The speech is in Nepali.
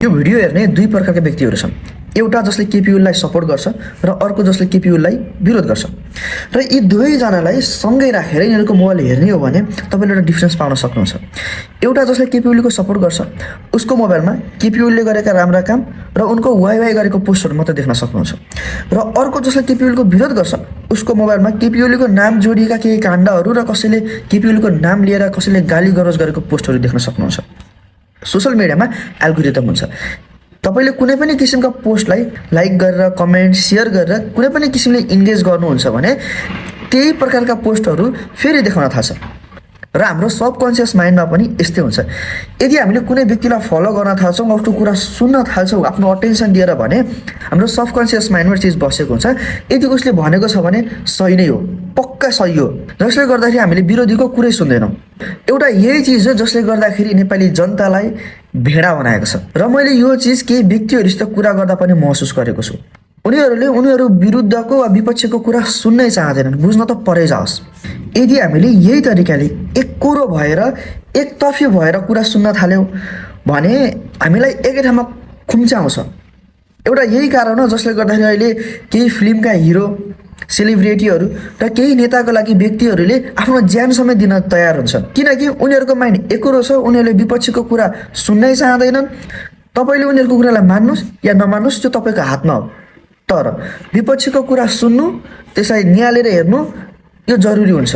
यो भिडियो हेर्ने दुई प्रकारका व्यक्तिहरू छन्। एउटा जसले केपी ओलीलाई सपोर्ट गर्छ र अर्को जसले केपी ओलीलाई विरोध गर्छ। र यी दुवैजनालाई सँगै राखेर यिनीहरूको मोबाइल हेर्ने हो भने तपाईँले एउटा डिफ्रेन्स पाउन सक्नुहुन्छ। एउटा जसले केपी ओलीको सपोर्ट गर्छ उसको मोबाइलमा केपी ओलीले गरेका राम्रा काम र उनको वाइवाई गरेको पोस्टहरू मात्रै देख्न सक्नुहुन्छ। र अर्को जसले केपी ओलीको विरोध गर्छ उसको मोबाइलमा केपी ओलीको नाम जोडिएका केही काण्डहरू र कसैले केपी ओलीको नाम लिएर कसैले गाली गरोज गरेको पोस्टहरू देख्न सक्नुहुन्छ। सोशल मिडियामा एल्गोरिदम हुन्छ। तपाईले कुनै पनि किसिमका पोस्टलाई लाइक गरेर कमेन्ट सेयर गरेर कुनै पनि किसिमले इन्गेज गर्नुहुन्छ भने त्यही प्रकारका पोस्टहरू फेरि देखाउन थाल्छ। र हाम्रो सबकन्सियस माइन्डमा पनि यस्तै हुन्छ। यदि हामीले कुनै व्यक्तिलाई फलो गर्न थाल्छौँ, उसको कुरा सुन्न थाल्छौँ, आफ्नो अटेन्सन दिएर भने हाम्रो सबकन्सियस माइन्डमा चिज बसेको हुन्छ। यदि उसले भनेको छ भने सही नै हो, पक्का सही हो, जसले गर्दाखेरि हामीले विरोधीको कुरै सुन्दैनौँ। एउटा यही चिज हो जसले गर्दाखेरि नेपाली जनतालाई भेडा बनाएको छ। र मैले यो चिज केही व्यक्तिहरूसित कुरा गर्दा पनि महसुस गरेको छु। उनीहरू विरुद्धको वा विपक्षको कुरा सुन्नै चाहँदैनन्, बुझ्न त परै जाओस्। यदि हामीले यही तरिकाले एककोरो भएर एकतर्फी भएर कुरा सुन्न थाल्यौँ भने हामीलाई एकै ठाउँमा खुम्च्याउँछ। एउटा यही कारण हो जसले गर्दाखेरि अहिले केही फिल्मका हिरो, सेलिब्रिटीहरू र केही नेताको लागि व्यक्तिहरूले आफ्नो ज्यान समेत दिन तयार हुन्छ। किनकि उनीहरूको माइन्ड एकरो छ, उनीहरूले विपक्षीको कुरा सुन्नै चाहँदैनन्। तपाईँले उनीहरूको कुरालाई मान्नुहोस् या नमान्नुहोस् त्यो तपाईँको हातमा हो, तर विपक्षीको कुरा सुन्नु, त्यसलाई निहालेर हेर्नु यो जरुरी हुन्छ।